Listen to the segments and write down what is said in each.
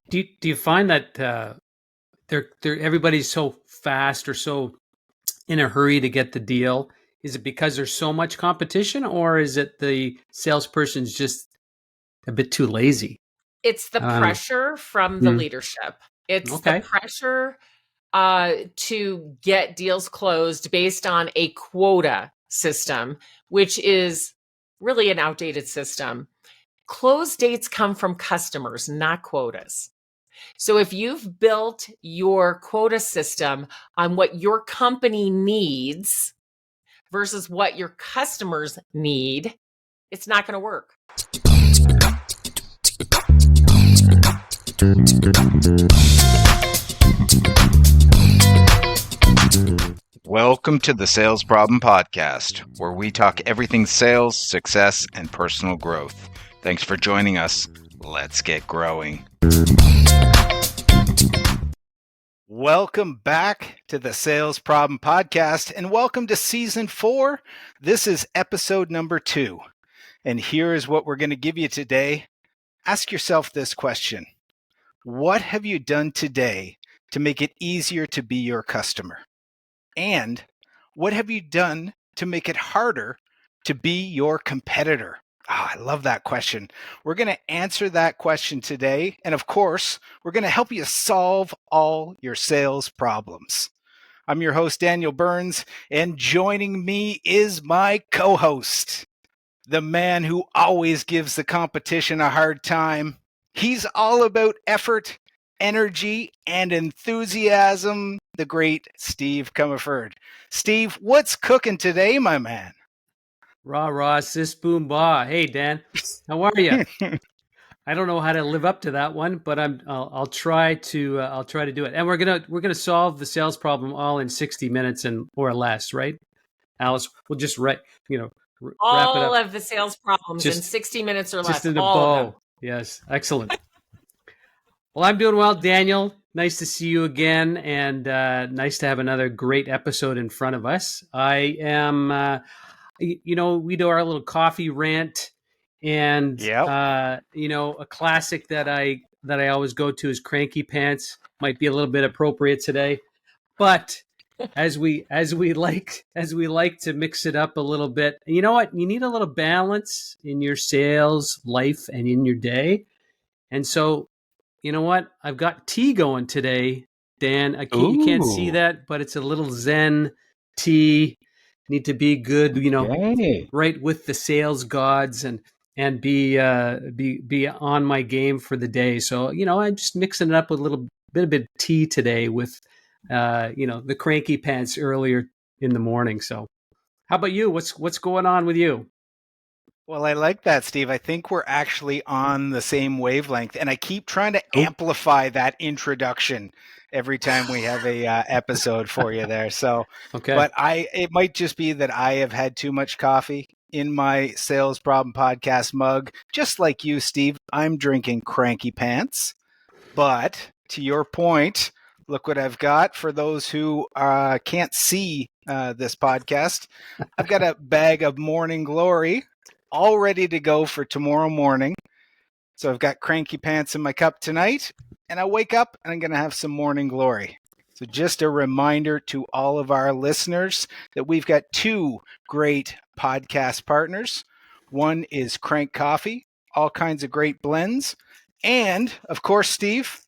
Do you find that they're everybody's so fast or so in a hurry to get the deal? Is it because there's so much competition, or is it the salesperson's just a bit too lazy? It's the I don't know. pressure from the leadership. It's the Okay. pressure to get deals closed based on a quota system, which is really an outdated system. Close dates come from customers, not quotas. So if you've built your quota system on what your company needs versus what your customers need, it's not going to work. Welcome to the Sales Problem Podcast, where we talk everything sales, success, and personal growth. Thanks for joining us. Let's get growing. Welcome back to the Sales Problem Podcast, and welcome to Season 4. This is episode number 2. And here is what we're going to give you today. Ask yourself this question. What have you done today to make it easier to be your customer? And what have you done to make it harder to be your competitor? I love that question. We're going to answer that question today. And of course, we're going to help you solve all your sales problems. I'm your host, Daniel Burns, and joining me is my co-host, the man who always gives the competition a hard time. He's all about effort, energy, and enthusiasm, the great Steve Comerford. Steve, what's cooking today, my man? Rah, rah, sis, boom, bah. Hey, Dan, how are you? I don't know how to live up to that one, but I'll try to do it. And we're gonna solve the sales problem all in 60 minutes and or less, right? Alice, we'll just wrap it up. All of the sales problems in Just 60 minutes or less. Just in a all bow. of them. Yes, excellent. Well, I'm doing well, Daniel. Nice to see you again, and nice to have another great episode in front of us. I am, we do our little coffee rant, and a classic that I always go to is Cranky Pants. Might be a little bit appropriate today, but as we like to mix it up a little bit. You know what? You need a little balance in your sales life and in your day, and so. You know what? I've got tea going today, Dan. You can't see that, but it's a little Zen tea. Need to be good, right with the sales gods and be on my game for the day. So I'm just mixing it up with a little bit of tea today with the Cranky Pants earlier in the morning. So, how about you? What's going on with you? Well, I like that, Steve. I think we're actually on the same wavelength, and I keep trying to amplify that introduction every time we have a episode for you there. So, okay. But it might just be that I have had too much coffee in my Sales Problem Podcast mug. Just like you, Steve, I'm drinking Cranky Pants. But to your point, look what I've got. For those who can't see this podcast, I've got a bag of Morning Glory all ready to go for tomorrow morning. So I've got Cranky Pants in my cup tonight, and I wake up and I'm going to have some Morning Glory. So just a reminder to all of our listeners that we've got 2 great podcast partners. One is Crank Coffee, all kinds of great blends. And, of course, Steve,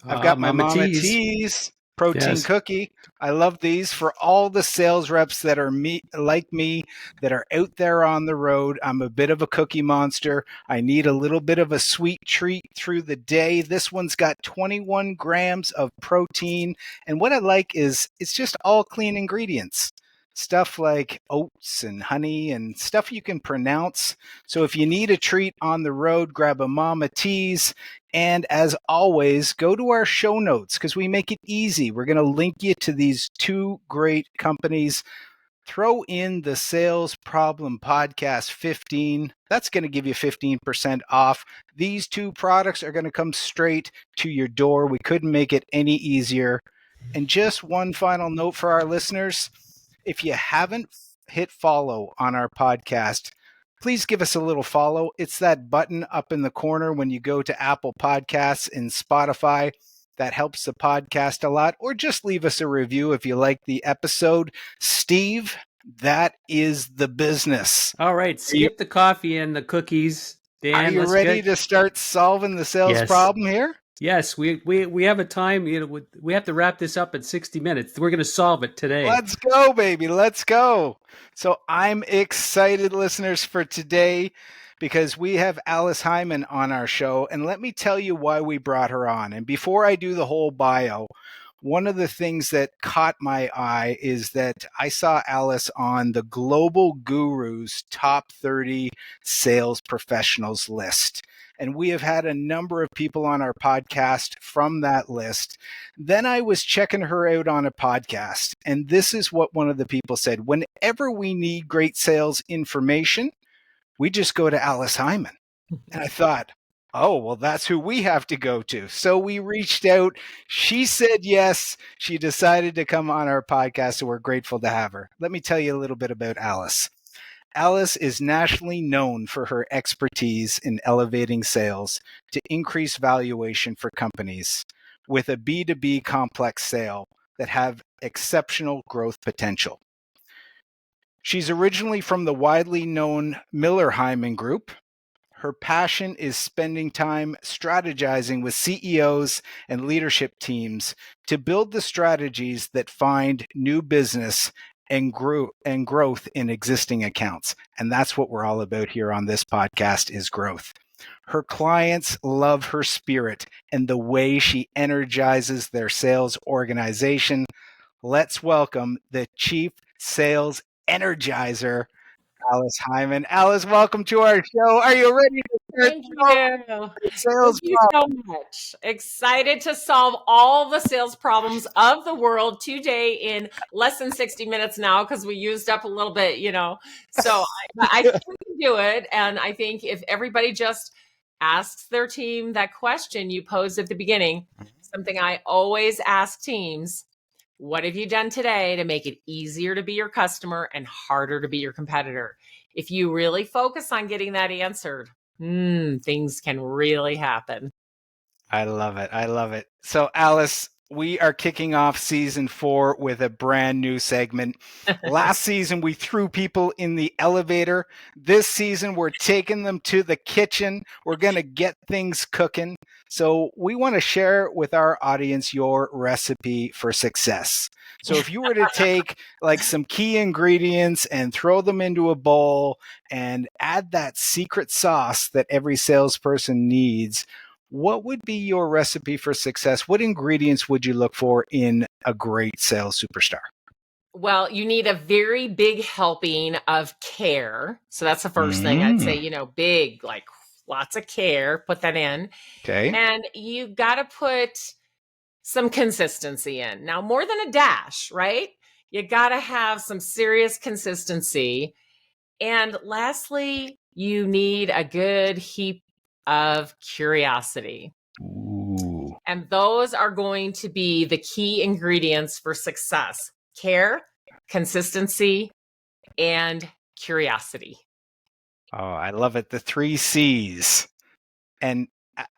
I've got my Mama T's protein cookie. I love these for all the sales reps that are like me, that are out there on the road. I'm a bit of a cookie monster. I need a little bit of a sweet treat through the day. This one's got 21 grams of protein. And what I like is it's just all clean ingredients. Stuff like oats and honey and stuff you can pronounce. So if you need a treat on the road, grab a Mama T's. And as always, go to our show notes because we make it easy. We're going to link you to these 2 great companies. Throw in the Sales Problem Podcast 15. That's going to give you 15% off. These 2 products are going to come straight to your door. We couldn't make it any easier. And just one final note for our listeners. If you haven't hit follow on our podcast, please give us a little follow. It's that button up in the corner when you go to Apple Podcasts and Spotify. That helps the podcast a lot. Or just leave us a review if you like the episode. Steve, that is the business. All right, skip the coffee and the cookies. Dan, are you ready to start solving the sales problem here? Yes, we have a time. We have to wrap this up in 60 minutes. We're going to solve it today. Let's go, baby. Let's go. So I'm excited, listeners, for today because we have Alice Heiman on our show. And let me tell you why we brought her on. And before I do the whole bio, one of the things that caught my eye is that I saw Alice on the Global Guru's top 30 sales professionals list. And we have had a number of people on our podcast from that list. Then I was checking her out on a podcast. And this is what one of the people said. Whenever we need great sales information, we just go to Alice Heiman. And I thought, oh, well, that's who we have to go to. So we reached out. She said yes. She decided to come on our podcast, so we're grateful to have her. Let me tell you a little bit about Alice. Alice is nationally known for her expertise in elevating sales to increase valuation for companies with a B2B complex sale that have exceptional growth potential. She's originally from the widely known Miller Heiman Group. Her passion is spending time strategizing with CEOs and leadership teams to build the strategies that find new business and growth in existing accounts. And that's what we're all about here on this podcast is growth. Her clients love her spirit and the way she energizes their sales organization. Let's welcome the Chief Sales Energizer, Alice Heiman. Alice, welcome to our show. Are you ready to start Thank you. Sales Thank you so much. Excited to solve all the sales problems of the world today in less than 60 minutes now because we used up a little bit, So I think we can do it. And I think if everybody just asks their team that question you posed at the beginning, something I always ask teams, what have you done today to make it easier to be your customer and harder to be your competitor? If you really focus on getting that answered, things can really happen. I love it. I love it. So, Alice, we are kicking off season 4 with a brand new segment. Last season, we threw people in the elevator. This season, we're taking them to the kitchen. We're going to get things cooking. So we want to share with our audience your recipe for success. So if you were to take like some key ingredients and throw them into a bowl and add that secret sauce that every salesperson needs, what would be your recipe for success? What ingredients would you look for in a great sales superstar? Well, you need a very big helping of care. So that's the first thing I'd say, big, like lots of care, put that in. Okay. And you got to put some consistency in. Now, more than a dash, right? You got to have some serious consistency. And lastly, you need a good heap of curiosity. Ooh. And those are going to be the key ingredients for success: care, consistency, and curiosity. Oh, I love it. The 3 C's. And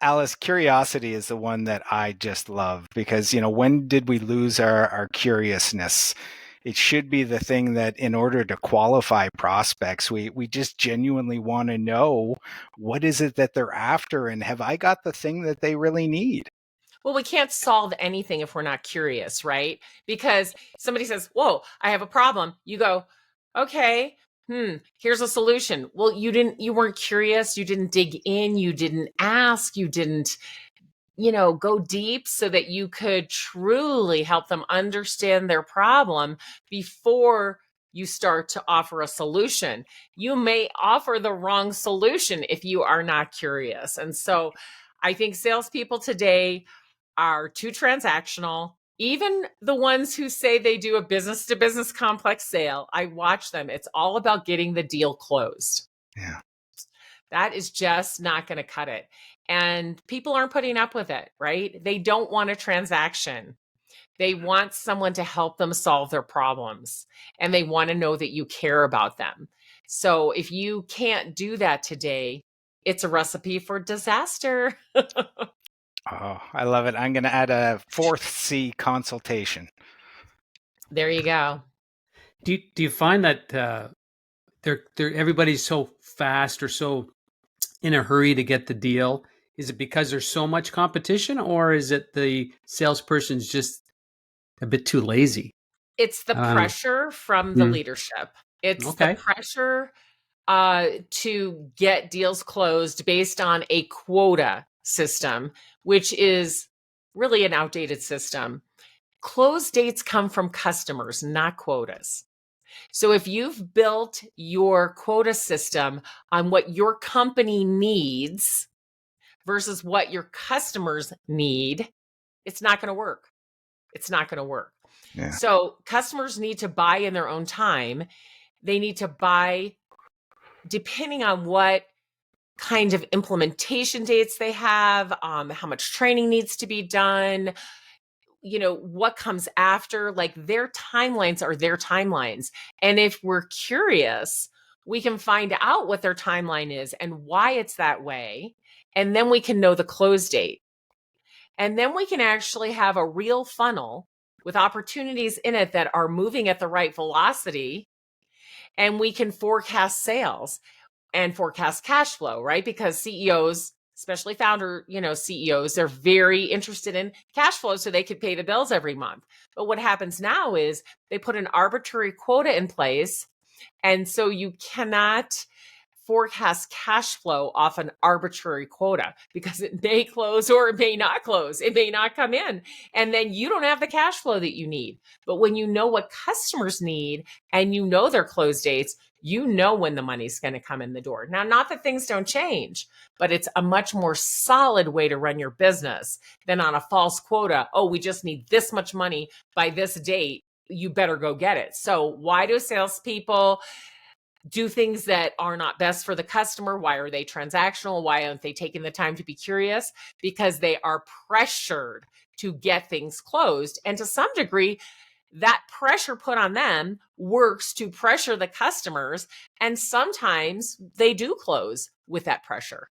Alice, curiosity is the one that I just love because, when did we lose our curiousness? It should be the thing that in order to qualify prospects, we just genuinely want to know what is it that they're after and have I got the thing that they really need? Well, we can't solve anything if we're not curious, right? Because somebody says, whoa, I have a problem. You go, okay, here's a solution. Well, you weren't curious. You didn't dig in. You didn't ask. You didn't, go deep so that you could truly help them understand their problem before you start to offer a solution. You may offer the wrong solution if you are not curious. And so I think salespeople today are too transactional. Even the ones who say they do a business to business complex sale, I watch them. It's all about getting the deal closed. Yeah. That is just not going to cut it. And people aren't putting up with it, right? They don't want a transaction. They want someone to help them solve their problems. And they want to know that you care about them. So if you can't do that today, it's a recipe for disaster. Oh, I love it. I'm going to add a fourth C, consultation. There you go. Do you find that they're everybody's so fast or so in a hurry to get the deal? Is it because there's so much competition, or is it the salesperson's just a bit too lazy? It's the pressure from the leadership. It's the Okay. pressure to get deals closed based on a quota system, which is really an outdated system. Close dates come from customers, not quotas. So if you've built your quota system on what your company needs versus what your customers need, it's not going to work. It's not going to work. Yeah. So customers need to buy in their own time. They need to buy depending on what kind of implementation dates they have, how much training needs to be done, what comes after. Like, their timelines are their timelines. And if we're curious, we can find out what their timeline is and why it's that way. And then we can know the close date. And then we can actually have a real funnel with opportunities in it that are moving at the right velocity. And we can forecast sales and forecast cash flow, right? Because CEOs, especially founder, CEOs, they're very interested in cash flow so they could pay the bills every month. But what happens now is they put an arbitrary quota in place. And so you cannot forecast cash flow off an arbitrary quota because it may close or it may not close. It may not come in. And then you don't have the cash flow that you need. But when you know what customers need and you know their close dates, you know when the money's going to come in the door. Now, not that things don't change, but it's a much more solid way to run your business than on a false quota. Oh, we just need this much money by this date. You better go get it. So why do salespeople do things that are not best for the customer? Why are they transactional? Why aren't they taking the time to be curious? Because they are pressured to get things closed. And to some degree, that pressure put on them works to pressure the customers. And sometimes they do close with that pressure.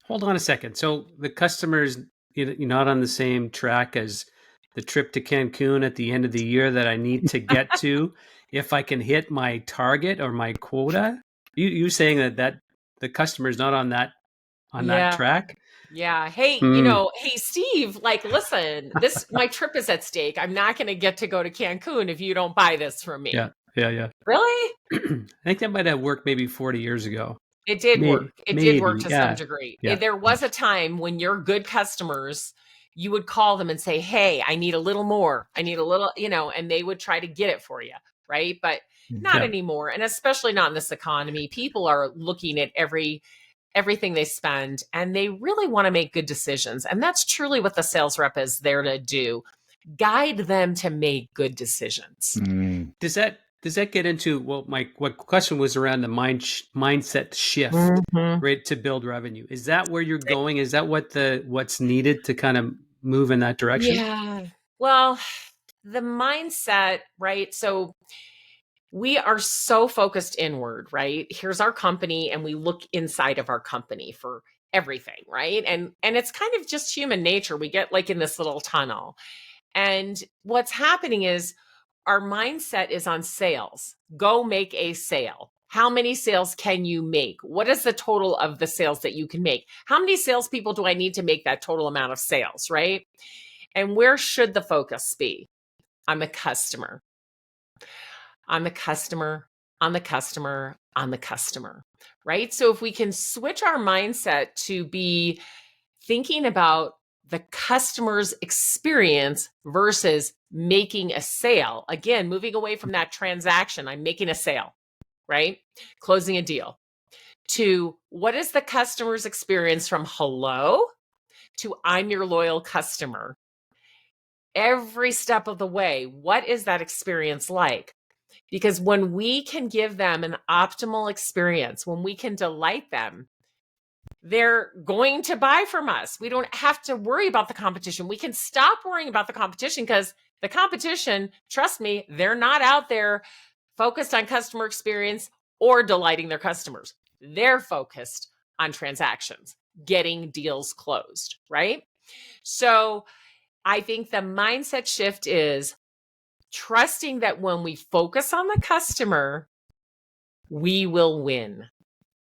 Hold on a second. So the customer's you're not on the same track as the trip to Cancun at the end of the year that I need to get to if I can hit my target or my quota. You saying that the customer's not on that track? Yeah. Hey, hey, Steve, like, listen, my trip is at stake. I'm not going to get to go to Cancun if you don't buy this from me. Yeah. Really? I think that might have worked maybe 40 years ago. It did work. It did work to some degree. Yeah. There was a time when your good customers, you would call them and say, hey, I need a little more. I need a little, and they would try to get it for you. Right. But not anymore. And especially not in this economy. People are looking at everything they spend and they really want to make good decisions. And that's truly what the sales rep is there to do. Guide them to make good decisions. Does that get into what question was around the mindset shift, right, to build revenue? Is that where you're going? Is that what's needed to kind of move in that direction? Yeah. Well, the mindset, right? So we are so focused inward, right? Here's our company and we look inside of our company for everything, right? And it's kind of just human nature. We get like in this little tunnel. And what's happening is our mindset is on sales. Go make a sale. How many sales can you make? What is the total of the sales that you can make? How many salespeople do I need to make that total amount of sales, right? And where should the focus be? On the customer. On the customer, on the customer, on the customer, right? So if we can switch our mindset to be thinking about the customer's experience versus making a sale, again, moving away from that transaction, I'm making a sale, right? Closing a deal, to what is the customer's experience from hello to I'm your loyal customer. Every step of the way, what is that experience like? Because when we can give them an optimal experience, when we can delight them, they're going to buy from us. We don't have to worry about the competition. We can stop worrying about the competition because the competition, trust me, they're not out there focused on customer experience or delighting their customers. They're focused on transactions, getting deals closed, right? So I think the mindset shift is trusting that when we focus on the customer, we will win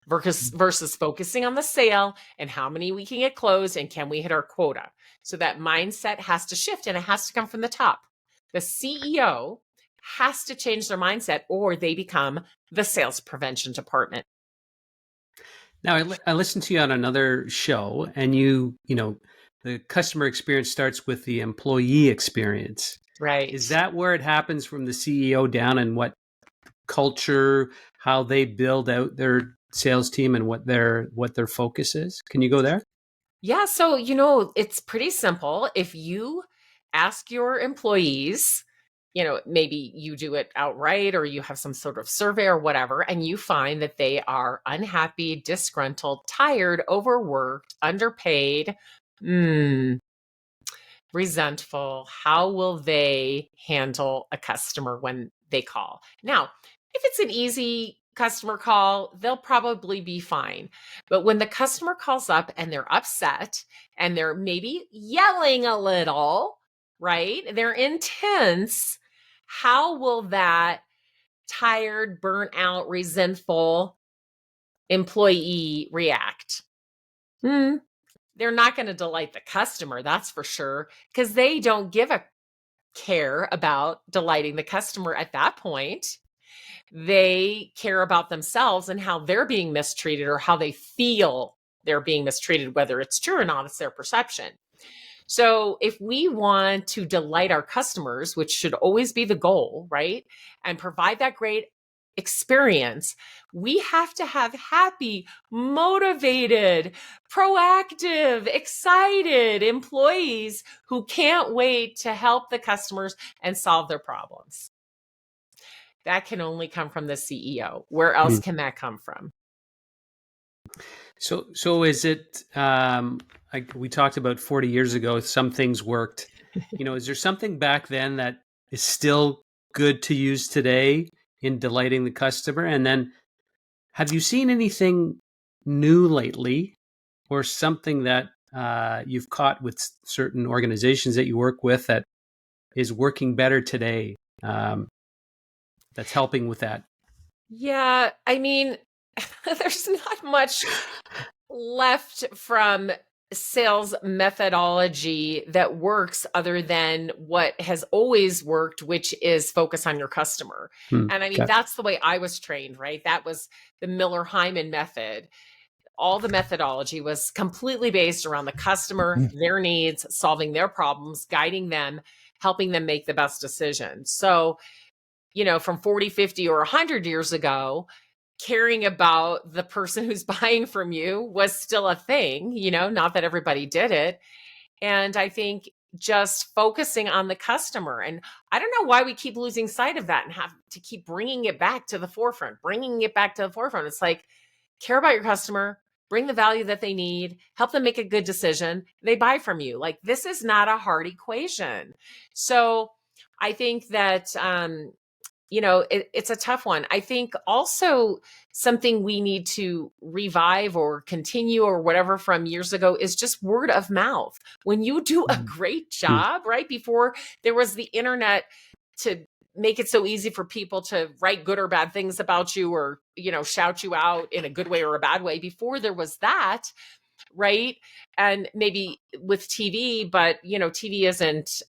versus focusing on the sale and how many we can get closed and can we hit our quota. So that mindset has to shift, and it has to come from the top. The CEO has to change their mindset or they become the sales prevention department. Now, I listened to you on another show, and you know, the customer experience starts with the employee experience. Right. Is that where it happens from the CEO down, and what culture, how they build out their sales team and what their focus is? Can you go there? Yeah. So, it's pretty simple. If you ask your employees, maybe you do it outright or you have some sort of survey or whatever, and you find that they are unhappy, disgruntled, tired, overworked, underpaid, resentful, how will they handle a customer when they call? Now, if it's an easy customer call, they'll probably be fine. But when the customer calls up and they're upset and they're maybe yelling a little, right? They're intense. How will that tired, burnt out, resentful employee react? They're not going to delight the customer, that's for sure, because they don't give a care about delighting the customer at that point. They care about themselves and how they're being mistreated or how they feel they're being mistreated, whether it's true or not, it's their perception. So if we want to delight our customers, which should always be the goal, right, and provide that great experience, we have to have happy, motivated, proactive, excited employees who can't wait to help the customers and solve their problems. That can only come from the CEO. Where else can that come from? So is it like we talked about 40 years ago, some things worked. Is there something back then that is still good to use today in delighting the customer? And then have you seen anything new lately or something that you've caught with certain organizations that you work with that is working better today, that's helping with that? Yeah, I mean, there's not much left from sales methodology that works other than what has always worked, which is focus on your customer. And I mean, that's the way I was trained, right? That was the Miller Heiman method. All the methodology was completely based around the customer, their needs, solving their problems, guiding them, helping them make the best decision. So, from 40, 50, or 100 years ago, caring about the person who's buying from you was still a thing, not that everybody did it. And I think just focusing on the customer. And I don't know why we keep losing sight of that and have to keep bringing it back to the forefront. It's like, care about your customer, bring the value that they need, help them make a good decision. They buy from you. Like, this is not a hard equation. So I think that, it's a tough one. I think also something we need to revive or continue or whatever from years ago is just word of mouth. When you do a great job, right? Before there was the internet to make it so easy for people to write good or bad things about you or, shout you out in a good way or a bad way. Before there was that, right? And maybe with TV, but, TV isn't,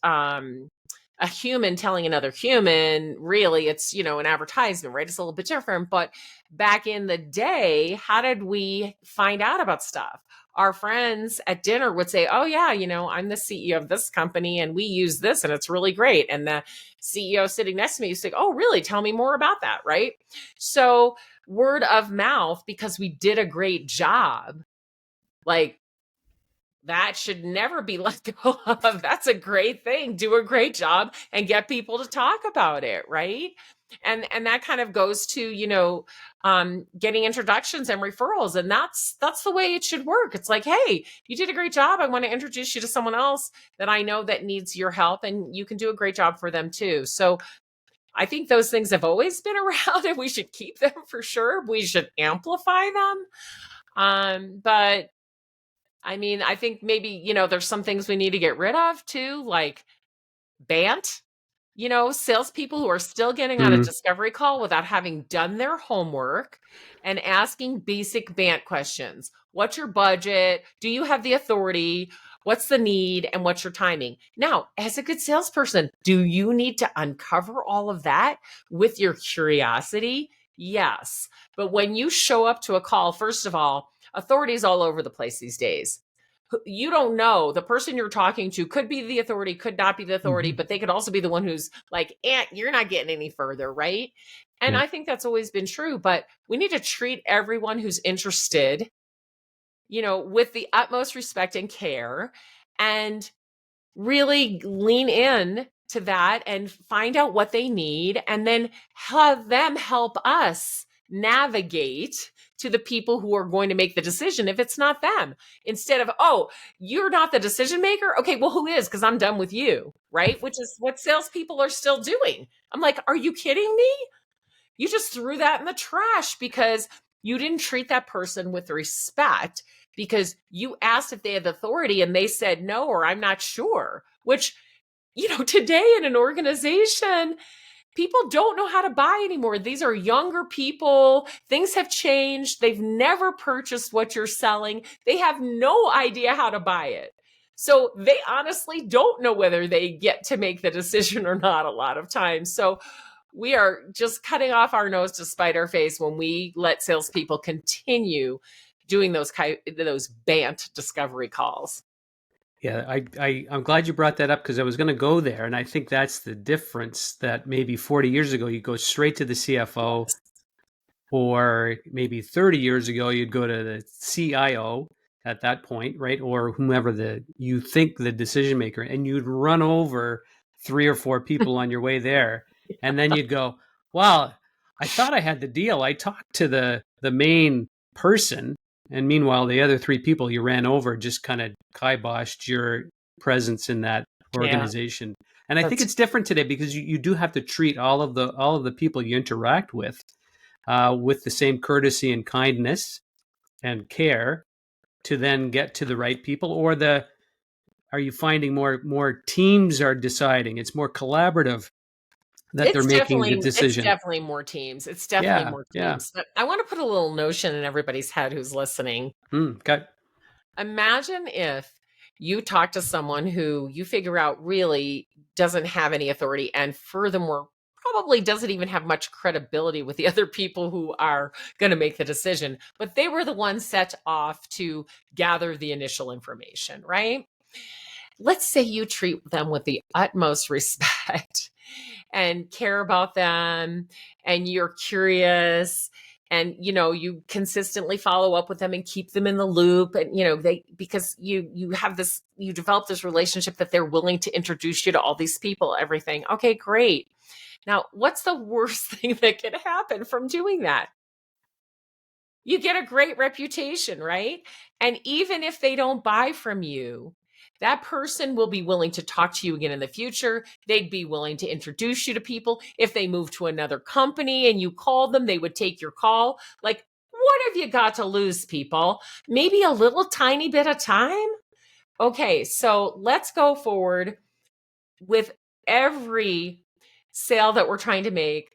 a human telling another human, really, it's, an advertisement, right? It's a little bit different. But back in the day, how did we find out about stuff? Our friends at dinner would say, oh yeah, I'm the CEO of this company and we use this and it's really great. And the CEO sitting next to me used to say, oh really? Tell me more about that, right? So word of mouth, because we did a great job, like, that should never be let go of. That's a great thing. Do a great job and get people to talk about it, right? And that kind of goes to, getting introductions and referrals. And that's the way it should work. It's like, hey, you did a great job. I want to introduce you to someone else that I know that needs your help, and you can do a great job for them too. So I think those things have always been around and we should keep them for sure. We should amplify them. But I mean, I think maybe, there's some things we need to get rid of too, like BANT. Salespeople who are still getting on a discovery call without having done their homework and asking basic BANT questions. What's your budget? Do you have the authority? What's the need? And what's your timing? Now, as a good salesperson, do you need to uncover all of that with your curiosity? Yes. But when you show up to a call, first of all, authority is all over the place these days. You don't know. The person you're talking to could be the authority, could not be the authority, but they could also be the one who's like, you're not getting any further, right? And I think that's always been true, but we need to treat everyone who's interested, with the utmost respect and care, and really lean in to that and find out what they need, and then have them help us navigate to the people who are going to make the decision if it's not them, instead of, oh, you're not the decision maker. Okay, well, who is? Because I'm done with you, right? Which is what salespeople are still doing. I'm like, are you kidding me? You just threw that in the trash because you didn't treat that person with respect, because you asked if they had authority and they said no, or I'm not sure, which, today in an organization, people don't know how to buy anymore. These are younger people. Things have changed. They've never purchased what you're selling. They have no idea how to buy it. So they honestly don't know whether they get to make the decision or not a lot of times. So we are just cutting off our nose to spite our face when we let salespeople continue doing those BANT discovery calls. Yeah, I'm glad you brought that up, because I was going to go there. And I think that's the difference, that maybe 40 years ago, you go straight to the CFO, or maybe 30 years ago, you'd go to the CIO at that point, right? Or whomever you think the decision maker, and you'd run over 3 or 4 people on your way there. And then you'd go, wow, I thought I had the deal. I talked to the main person. And meanwhile, the other 3 people you ran over just kind of kiboshed your presence in that organization. Yeah. And I think it's different today, because you do have to treat all of the people you interact with the same courtesy and kindness and care, to then get to the right people. Or are you finding more teams are deciding? It's more collaborative, that they're making the decision. It's definitely more teams. It's definitely more teams. But I want to put a little notion in everybody's head who's listening. Okay. Imagine if you talk to someone who you figure out really doesn't have any authority, and furthermore, probably doesn't even have much credibility with the other people who are going to make the decision, but they were the ones set off to gather the initial information, right? Let's say you treat them with the utmost respect and care about them, and you're curious, and you consistently follow up with them and keep them in the loop, and because you develop this relationship that they're willing to introduce you to all these people, everything. Okay, great. Now, what's the worst thing that could happen from doing that? You get a great reputation, right? And even if they don't buy from you, that person will be willing to talk to you again in the future. They'd be willing to introduce you to people. If they move to another company and you call them, they would take your call. Like, what have you got to lose, people? Maybe a little tiny bit of time? Okay, so let's go forward with every sale that we're trying to make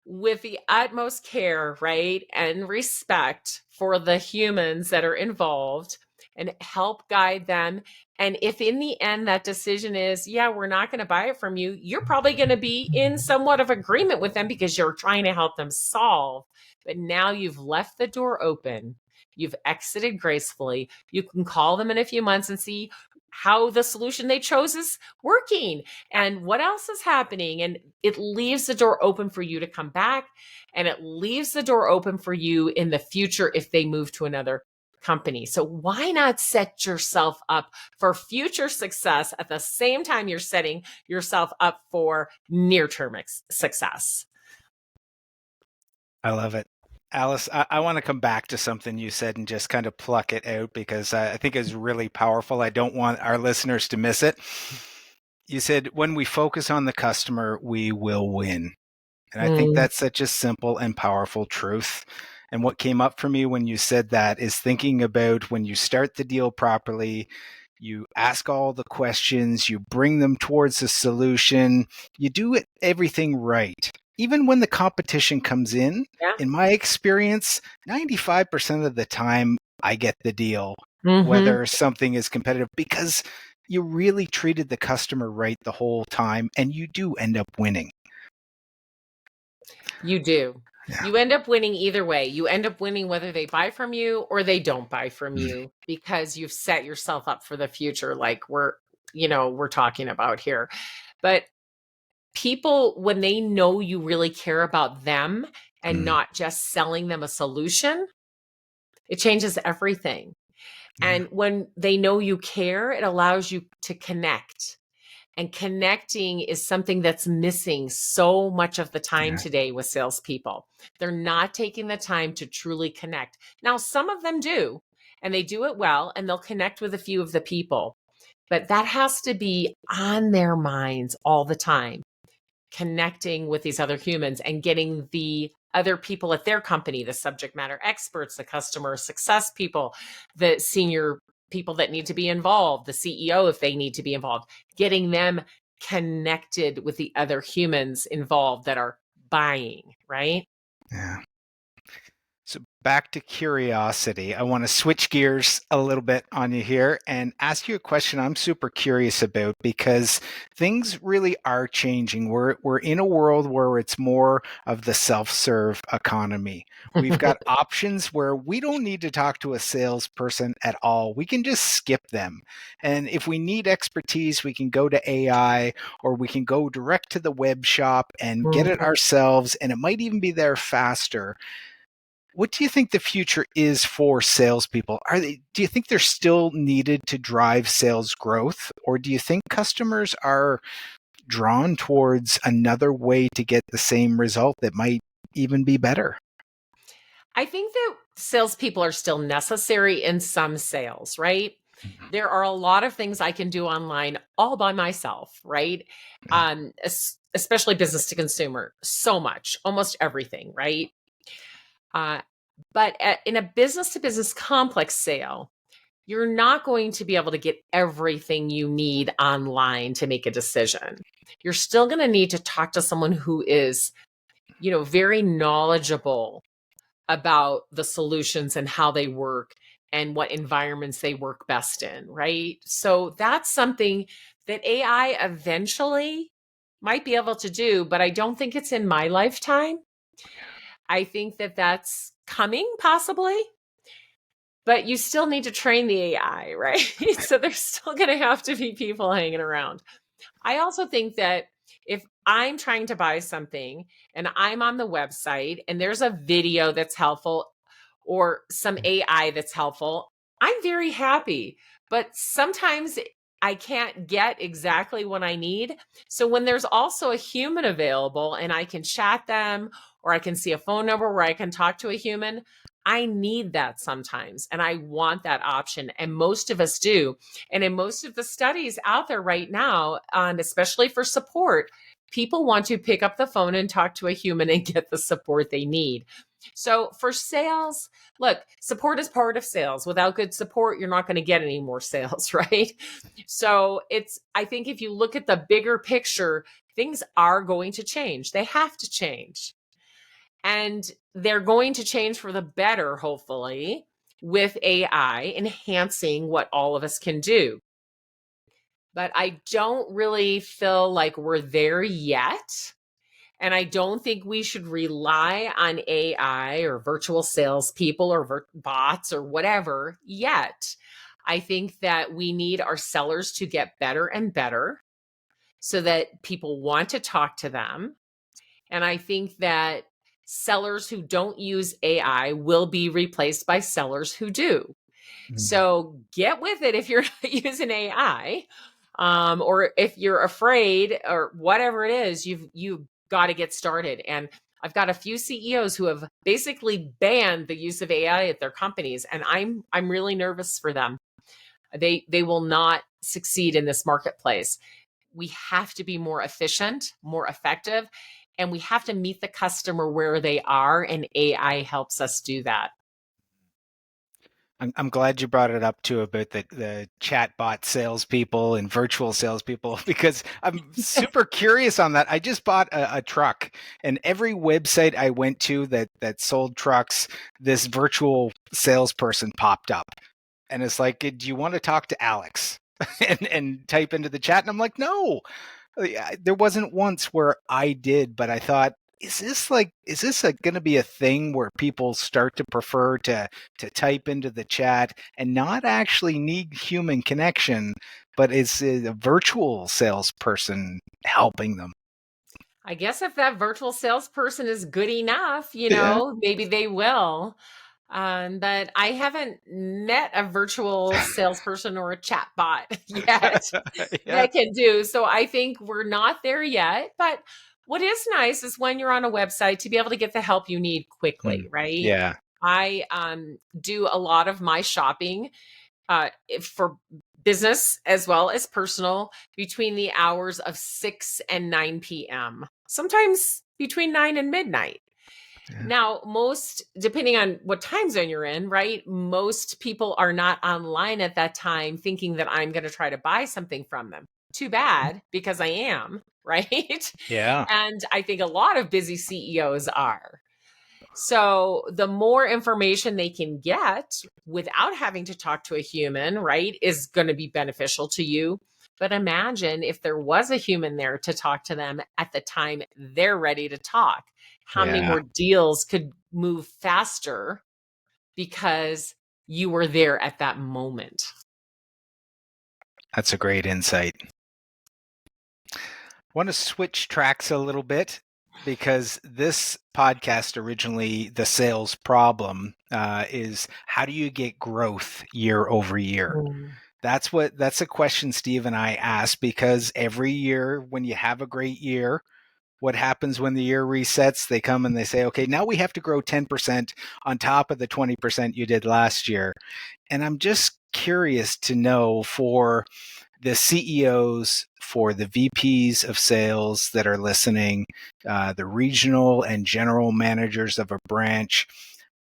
with the utmost care, right? And respect for the humans that are involved, and help guide them. And if in the end that decision is, yeah, we're not going to buy it from you, you're probably going to be in somewhat of agreement with them because you're trying to help them solve. But now you've left the door open. You've exited gracefully. You can call them in a few months and see how the solution they chose is working and what else is happening. And it leaves the door open for you to come back, and it leaves the door open for you in the future if they move to another company. So why not set yourself up for future success at the same time you're setting yourself up for near-term success? I love it. Alice, I want to come back to something you said and just kind of pluck it out, because I think it's really powerful. I don't want our listeners to miss it. You said, when we focus on the customer, we will win. And I think that's such a simple and powerful truth. And what came up for me when you said that is thinking about when you start the deal properly, you ask all the questions, you bring them towards a solution, you do everything right. Even when the competition comes in my experience, 95% of the time I get the deal, whether something is competitive, because you really treated the customer right the whole time, and you do end up winning. You do. Yeah. You end up winning either way. You end up winning whether they buy from you or they don't buy from you, because you've set yourself up for the future, like we're talking about here. But people, when they know you really care about them and not just selling them a solution, it changes everything. And when they know you care, it allows you to connect. And connecting is something that's missing so much of the time today with salespeople. They're not taking the time to truly connect. Now, some of them do, and they do it well, and they'll connect with a few of the people. But that has to be on their minds all the time, connecting with these other humans and getting the other people at their company, the subject matter experts, the customer success people, the senior people that need to be involved, the CEO if they need to be involved, getting them connected with the other humans involved that are buying, right? Yeah. So back to curiosity. I want to switch gears a little bit on you here and ask you a question I'm super curious about, because things really are changing. We're in a world where it's more of the self-serve economy. We've got options where we don't need to talk to a salesperson at all. We can just skip them. And if we need expertise, we can go to AI, or we can go direct to the web shop and get it ourselves, and it might even be there faster. What do you think the future is for salespeople? Do you think they're still needed to drive sales growth, or do you think customers are drawn towards another way to get the same result that might even be better? I think that salespeople are still necessary in some sales, right? There are a lot of things I can do online all by myself, right? Especially business to consumer, so much, almost everything, right? But in a business to business complex sale, you're not going to be able to get everything you need online to make a decision. You're still going to need to talk to someone who is, very knowledgeable about the solutions and how they work and what environments they work best in, right? So that's something that AI eventually might be able to do, but I don't think it's in my lifetime. I think that that's coming possibly, but you still need to train the AI, right? So there's still going to have to be people hanging around. I also think that if I'm trying to buy something and I'm on the website and there's a video that's helpful or some AI that's helpful, I'm very happy. But sometimes I can't get exactly what I need. So when there's also a human available and I can chat them, or I can see a phone number where I can talk to a human, I need that sometimes. And I want that option. And most of us do. And in most of the studies out there right now, and especially for support, people want to pick up the phone and talk to a human and get the support they need. So for sales, look, support is part of sales. Without good support, you're not going to get any more sales, right? So I think if you look at the bigger picture, things are going to change. They have to change. And they're going to change for the better, hopefully, with AI enhancing what all of us can do. But I don't really feel like we're there yet. And I don't think we should rely on AI or virtual salespeople or bots or whatever yet. I think that we need our sellers to get better and better so that people want to talk to them. And I think that sellers who don't use AI will be replaced by sellers who do. So get with it if you're not using AI, or if you're afraid or whatever it is, you've got to get started. And I've got a few CEOs who have basically banned the use of AI at their companies, and I'm really nervous for them. They will not succeed in this marketplace. We have to be more efficient, more effective. And we have to meet the customer where they are, and AI helps us do that. I'm glad you brought it up too about the chatbot salespeople and virtual salespeople because I'm super curious on that. I just bought a truck, and every website I went to that sold trucks, this virtual salesperson popped up, and it's like, "Do you want to talk to Alex?" and type into the chat, and I'm like, "No." There wasn't once where I did, but I thought, is this going to be a thing where people start to prefer to type into the chat and not actually need human connection, but it's a virtual salesperson helping them? I guess if that virtual salesperson is good enough, Yeah. maybe they will. But I haven't met a virtual salesperson or a chat bot yet Yeah. that can do. So I think we're not there yet. But what is nice is when you're on a website to be able to get the help you need quickly, right? Yeah. I do a lot of my shopping for business as well as personal between the hours of 6 and 9 p.m., sometimes between 9 and midnight. Yeah. Now, depending on what time zone you're in, right? Most people are not online at that time thinking that I'm going to try to buy something from them. Too bad, because I am, right? Yeah. And I think a lot of busy CEOs are. So the more information they can get without having to talk to a human, right, is going to be beneficial to you. But imagine if there was a human there to talk to them at the time they're ready to talk. How many Yeah. more deals could move faster because you were there at that moment? That's a great insight. I want to switch tracks a little bit because this podcast originally, the sales problem, is how do you get growth year over year? Mm. That's a question Steve and I ask because every year when you have a great year, what happens when the year resets? They come and they say, okay, now we have to grow 10% on top of the 20% you did last year. And I'm just curious to know for the CEOs, for the VPs of sales that are listening, the regional and general managers of a branch,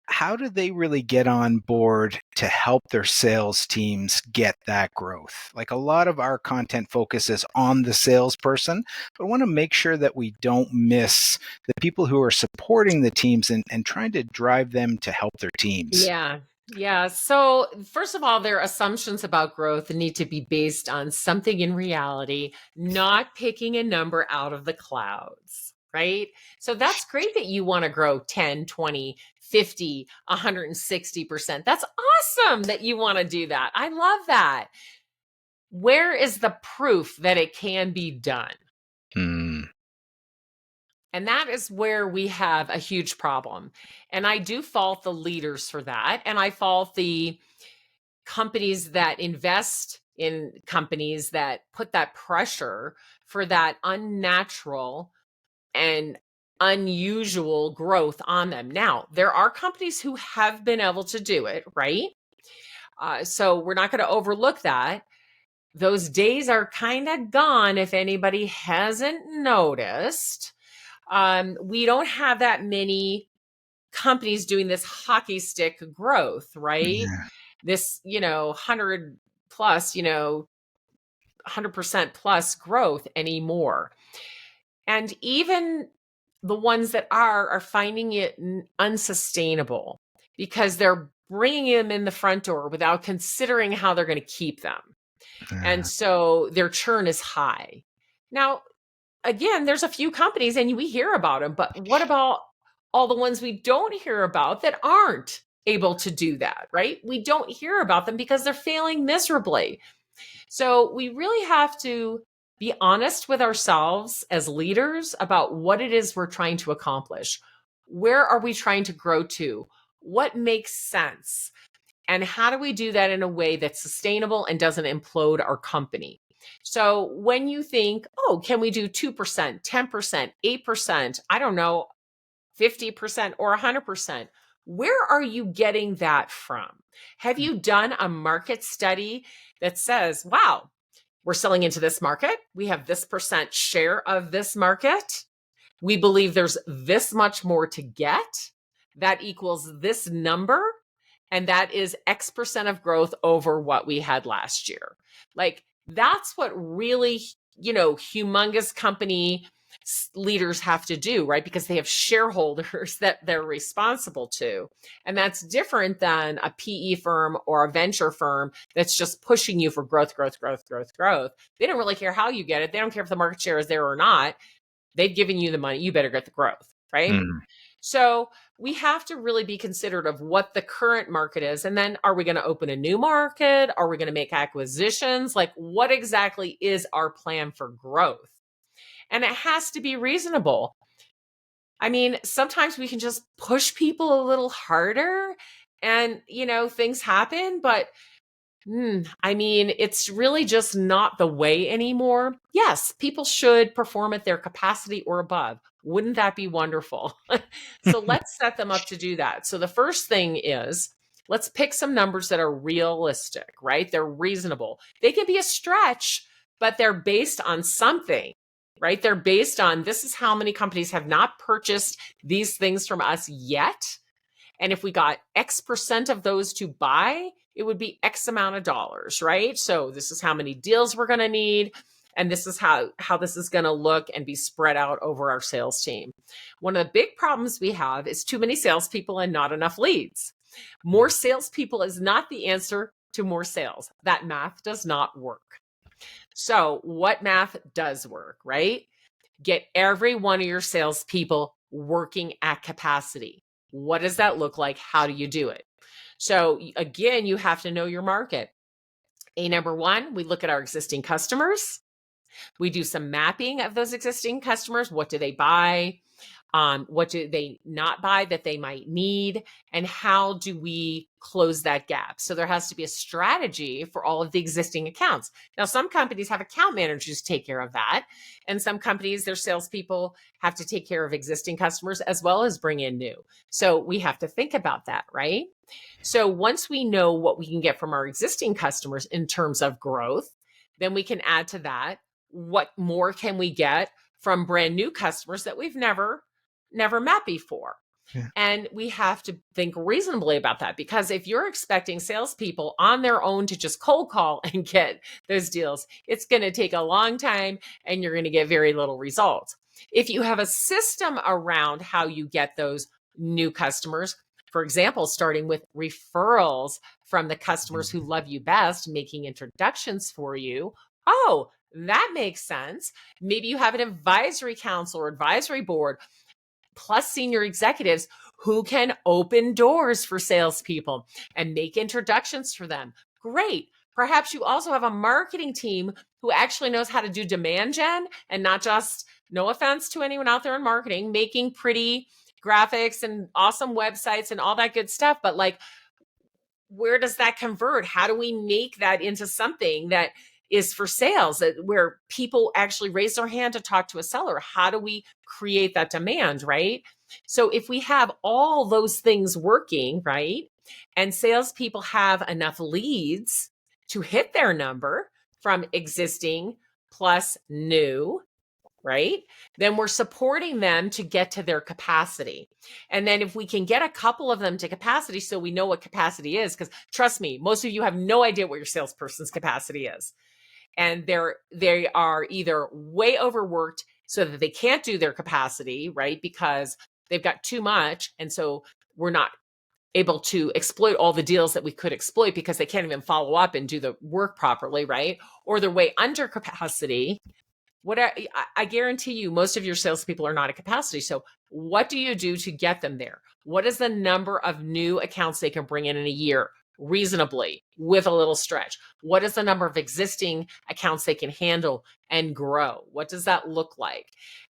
how do they really get on board to help their sales teams get that growth? Like a lot of our content focuses on the salesperson, but I want to make sure that we don't miss the people who are supporting the teams and trying to drive them to help their teams. Yeah. Yeah. So, first of all, their assumptions about growth need to be based on something in reality, not picking a number out of the clouds, right? So, that's great that you want to grow 10, 20, 50, 160%. That's awesome that you want to do that. I love that. Where is the proof that it can be done? Hmm. And that is where we have a huge problem. And I do fault the leaders for that. And I fault the companies that invest in companies that put that pressure for that unnatural and unusual growth on them. Now, there are companies who have been able to do it, right? So we're not going to overlook that. Those days are kind of gone if anybody hasn't noticed. We don't have that many companies doing this hockey stick growth, right? Yeah. This, 100 plus, 100% plus growth anymore. And even the ones that are finding it unsustainable because they're bringing them in the front door without considering how they're going to keep them. And Yeah. so their churn is high. Now, again, there's a few companies and we hear about them, but what about all the ones we don't hear about that aren't able to do that, right? We don't hear about them because they're failing miserably. So we really have to be honest with ourselves as leaders about what it is we're trying to accomplish. Where are we trying to grow to? What makes sense? And how do we do that in a way that's sustainable and doesn't implode our company? So when you think, oh, can we do 2%, 10%, 8%, I don't know, 50% or 100%, where are you getting that from? Have you done a market study that says, wow, we're selling into this market. We have this percent share of this market. We believe there's this much more to get. That equals this number. And that is X percent of growth over what we had last year. Like, that's what really, humongous company leaders have to do, right? Because they have shareholders that they're responsible to. And that's different than a PE firm or a venture firm that's just pushing you for growth, growth, growth, growth, growth. They don't really care how you get it. They don't care if the market share is there or not. They've given you the money. You better get the growth, right? Mm. So we have to really be considerate of what the current market is. And then, are we going to open a new market? Are we going to make acquisitions? Like, what exactly is our plan for growth? And it has to be reasonable. I mean, sometimes we can just push people a little harder and, things happen, but I mean, it's really just not the way anymore. Yes, people should perform at their capacity or above. Wouldn't that be wonderful? So let's set them up to do that. So the first thing is, let's pick some numbers that are realistic, right? They're reasonable. They can be a stretch, but they're based on something, right? They're based on, this is how many companies have not purchased these things from us yet. And if we got X percent of those to buy, it would be X amount of dollars, right? So this is how many deals we're going to need. And this is how this is going to look and be spread out over our sales team. One of the big problems we have is too many salespeople and not enough leads. More salespeople is not the answer to more sales. That math does not work. So what math does work, right? Get every one of your salespeople working at capacity. What does that look like? How do you do it? So again, you have to know your market. Number one, we look at our existing customers. We do some mapping of those existing customers. What do they buy? What do they not buy that they might need? And how do we close that gap? So there has to be a strategy for all of the existing accounts. Now, some companies have account managers take care of that. And some companies, their salespeople have to take care of existing customers as well as bring in new. So we have to think about that, right? So once we know what we can get from our existing customers in terms of growth, then we can add to that, what more can we get from brand new customers that we've never met before. Yeah. And we have to think reasonably about that, because if you're expecting salespeople on their own to just cold call and get those deals, it's going to take a long time and you're going to get very little results. If you have a system around how you get those new customers, for example, starting with referrals from the customers who love you best, making introductions for you, oh, that makes sense. Maybe you have an advisory council or advisory board plus senior executives who can open doors for salespeople and make introductions for them. Great. Perhaps you also have a marketing team who actually knows how to do demand gen and not just, no offense to anyone out there in marketing, making pretty graphics and awesome websites and all that good stuff. But like, where does that convert? How do we make that into something that is for sales, where people actually raise their hand to talk to a seller? How do we create that demand, right? So if we have all those things working, right, and salespeople have enough leads to hit their number from existing plus new, right, then we're supporting them to get to their capacity. And then if we can get a couple of them to capacity, so we know what capacity is, because trust me, most of you have no idea what your salesperson's capacity is. And they are either way overworked so that they can't do their capacity, right? Because they've got too much. And so we're not able to exploit all the deals that we could exploit because they can't even follow up and do the work properly, right? Or they're way under capacity. I guarantee you, most of your salespeople are not at capacity. So what do you do to get them there? What is the number of new accounts they can bring in a year? Reasonably, with a little stretch? What is the number of existing accounts they can handle and grow? What does that look like?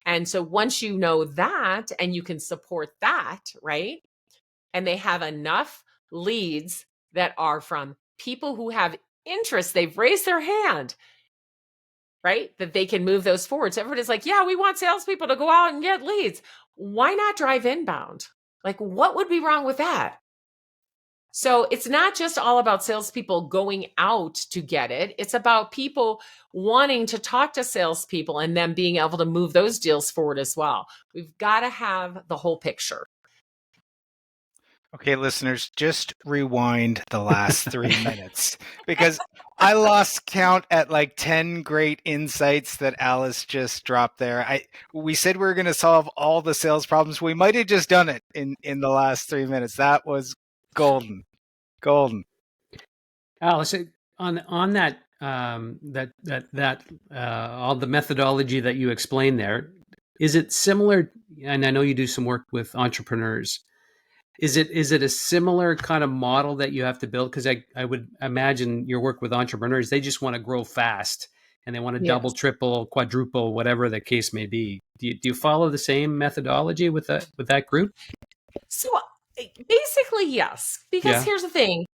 And so once you know that and you can support that, right, and they have enough leads that are from people who have interest, they've raised their hand, right, that they can move those forward. So everybody's like, yeah, we want salespeople to go out and get leads. Why not drive inbound? Like, what would be wrong with that? So it's not just all about salespeople going out to get it. It's about people wanting to talk to salespeople and them being able to move those deals forward as well. We've got to have the whole picture. Okay, listeners, just rewind the last 3 minutes because I lost count at like 10 great insights that Alice just dropped there. We said we were going to solve all the sales problems. We might have just done it in the last 3 minutes. That was golden. Golden. Alice, on that all the methodology that you explained there, is it similar? And I know you do some work with entrepreneurs. Is it a similar kind of model that you have to build? Because I would imagine your work with entrepreneurs, they just want to grow fast and they want to double, triple, quadruple, whatever the case may be. Do you follow the same methodology with that group? So basically, yes. Because here's the thing.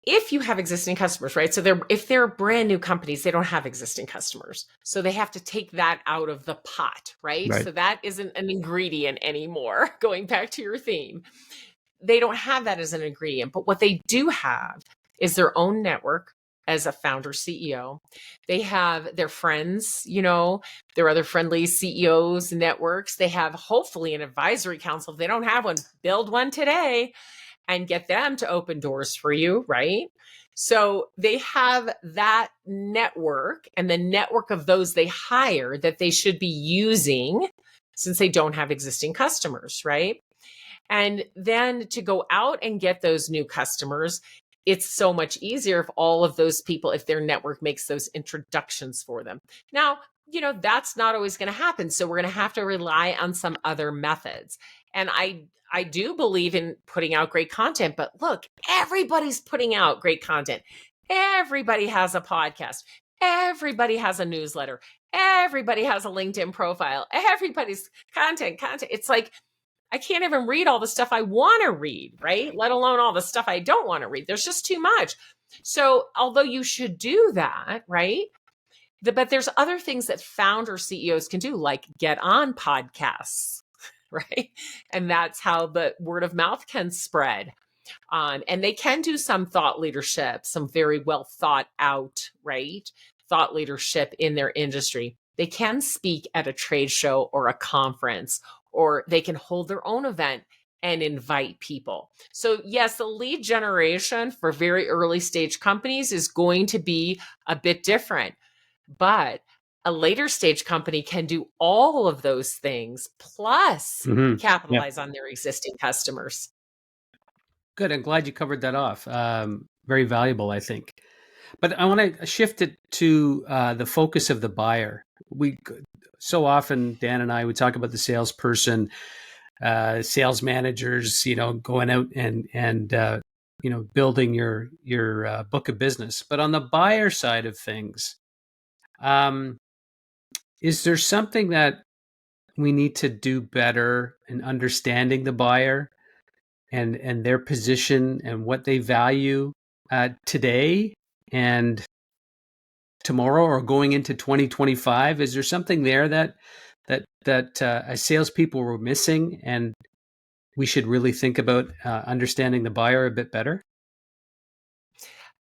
If you have existing customers, right? So if they're brand new companies, they don't have existing customers. So they have to take that out of the pot, right? So that isn't an ingredient anymore, going back to your theme. They don't have that as an ingredient. But what they do have is their own network as a founder CEO. They have their friends, their other friendly CEOs networks. They have hopefully an advisory council. If they don't have one, build one today and get them to open doors for you, right? So they have that network and the network of those they hire that they should be using since they don't have existing customers, right? And then to go out and get those new customers, it's so much easier if all of those people, if their network makes those introductions for them. Now, that's not always going to happen. So we're going to have to rely on some other methods. And I do believe in putting out great content, but look, everybody's putting out great content. Everybody has a podcast. Everybody has a newsletter. Everybody has a LinkedIn profile. Everybody's content. It's like, I can't even read all the stuff I want to read, right? Let alone all the stuff I don't want to read. There's just too much. So although you should do that, right? But there's other things that founder CEOs can do, like get on podcasts, right? And that's how the word of mouth can spread. And they can do some thought leadership, some very well thought out, right? Thought leadership in their industry. They can speak at a trade show or a conference, or they can hold their own event and invite people. So yes, the lead generation for very early stage companies is going to be a bit different, but a later stage company can do all of those things plus capitalize on their existing customers. Good. I'm glad you covered that off. Very valuable, I think. But I want to shift it to the focus of the buyer. We so often, Dan and I, we talk about the salesperson, sales managers, going out and building your book of business. But on the buyer side of things, is there something that we need to do better in understanding the buyer and their position and what they value today and tomorrow or going into 2025? Is there something there that as salespeople were missing and we should really think about understanding the buyer a bit better?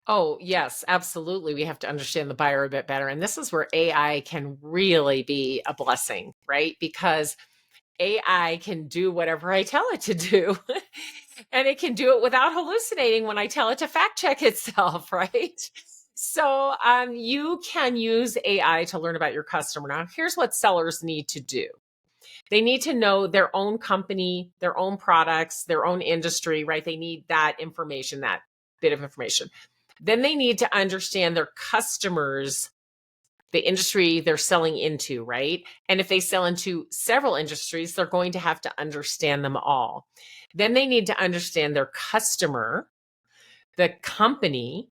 Oh, yes, absolutely. We have to understand the buyer a bit better. And this is where AI can really be a blessing, right? Because AI can do whatever I tell it to do. And it can do it without hallucinating when I tell it to fact check itself, right? So you can use AI to learn about your customer. Now, here's what sellers need to do. They need to know their own company, their own products, their own industry, right? They need that information, that bit of information. Then they need to understand their customers, the industry they're selling into, right? And if they sell into several industries, they're going to have to understand them all. Then they need to understand their customer, the company,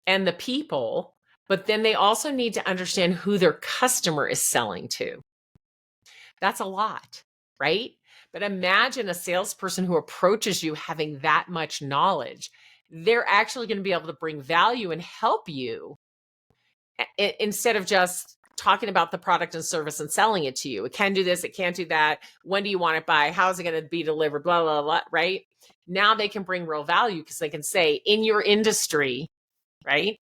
and the people. But then they also need to understand who their customer is selling to. That's a lot, right? But imagine a salesperson who approaches you having that much knowledge. They're actually going to be able to bring value and help you instead of just talking about the product and service and selling it to you. It can do this, it can't do that. When do you want it by? How is it going to be delivered? Blah, blah, blah, right? Now they can bring real value because they can say, in your industry, right?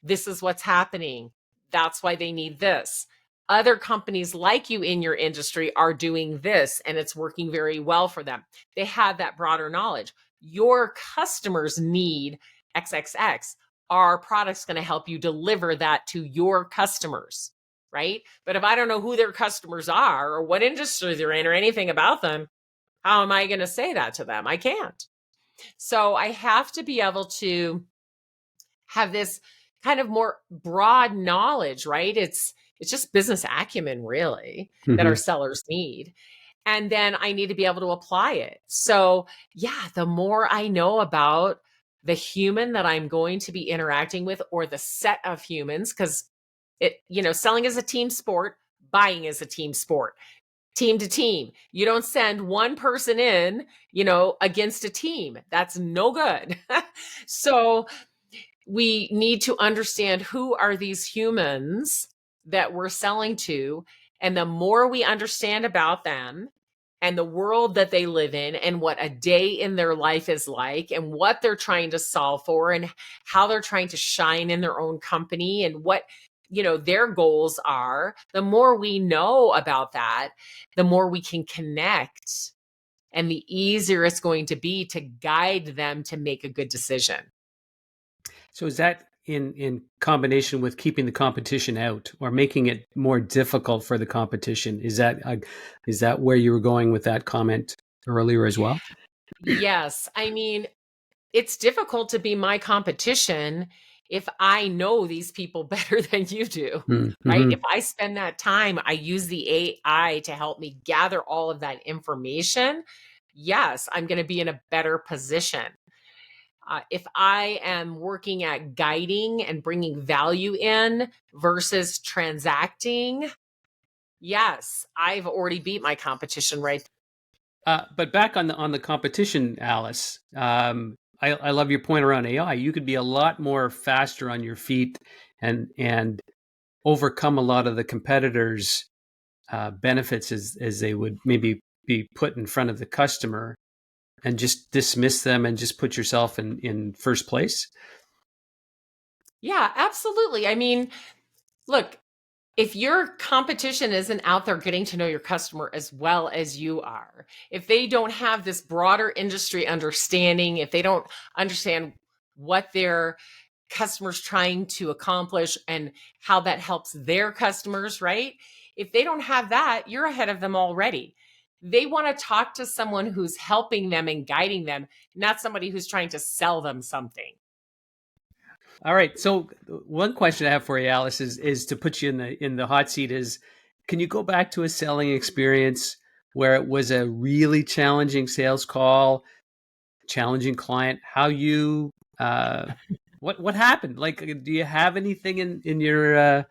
This is what's happening. That's why they need this. Other companies like you in your industry are doing this and it's working very well for them. They have that broader knowledge. Your customers need XXX. Our product's going to help you deliver that to your customers, right? But if I don't know who their customers are or what industry they're in or anything about them, how am I going to say that to them? I can't. So I have to be able to have this kind of more broad knowledge, right? It's just business acumen, really, that our sellers need. And then I need to be able to apply it. So, yeah, the more I know about the human that I'm going to be interacting with or the set of humans, because selling is a team sport, buying is a team sport, team to team. You don't send one person in, against a team. That's no good. So we need to understand who are these humans that we're selling to. And the more we understand about them and the world that they live in and what a day in their life is like and what they're trying to solve for and how they're trying to shine in their own company and what their goals are, the more we know about that, the more we can connect and the easier it's going to be to guide them to make a good decision. So is that in combination with keeping the competition out or making it more difficult for the competition? Is that where you were going with that comment earlier as well? Yes. I mean, it's difficult to be my competition if I know these people better than you do, right? If I spend that time, I use the AI to help me gather all of that information. Yes, I'm going to be in a better position. If I am working at guiding and bringing value in versus transacting, yes, I've already beat my competition right. But back on the competition, Alice, I love your point around AI. You could be a lot more faster on your feet and overcome a lot of the competitors' benefits as they would maybe be put in front of the customer, and just dismiss them and just put yourself in first place. Yeah, absolutely. I mean, look, if your competition isn't out there getting to know your customer as well as you are, if they don't have this broader industry understanding, if they don't understand what their customers trying to accomplish and how that helps their customers, right? If they don't have that, you're ahead of them already. They want to talk to someone who's helping them and guiding them, not somebody who's trying to sell them something. All right. So one question I have for you, Alice, is to put you in the hot seat is, can you go back to a selling experience where it was a really challenging sales call, challenging client? How you what happened? Like, do you have anything in your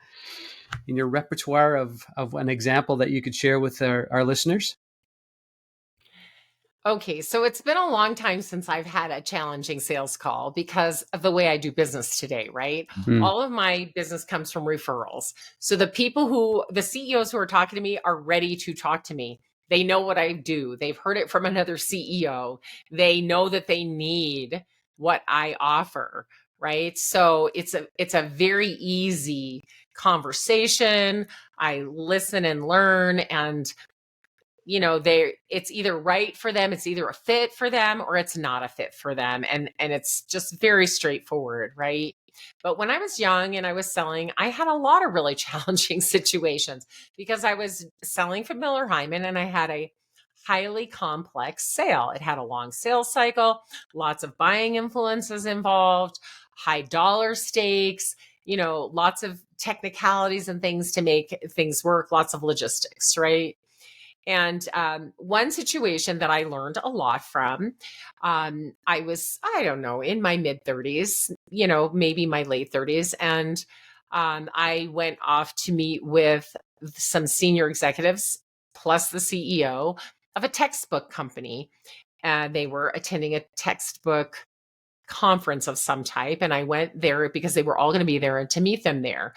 repertoire of an example that you could share with our listeners? Okay, so it's been a long time since I've had a challenging sales call because of the way I do business today, right? All of my business comes from referrals. So the CEOs who are talking to me are ready to talk to me. They know what I do. They've heard it from another CEO. They know that they need what I offer, right? So it's a very easy conversation. I listen and learn, and it's either right for them, it's either a fit for them, or it's not a fit for them. And it's just very straightforward, right? But when I was young and I was selling, I had a lot of really challenging situations because I was selling for Miller Heiman and I had a highly complex sale. It had a long sales cycle, lots of buying influences involved, high dollar stakes, lots of technicalities and things to make things work, lots of logistics, right? And one situation that I learned a lot from, I was, I don't know, in my mid 30s, maybe my late 30s. And I went off to meet with some senior executives, plus the CEO of a textbook company. They were attending a textbook conference of some type. And I went there because they were all going to be there and to meet them there.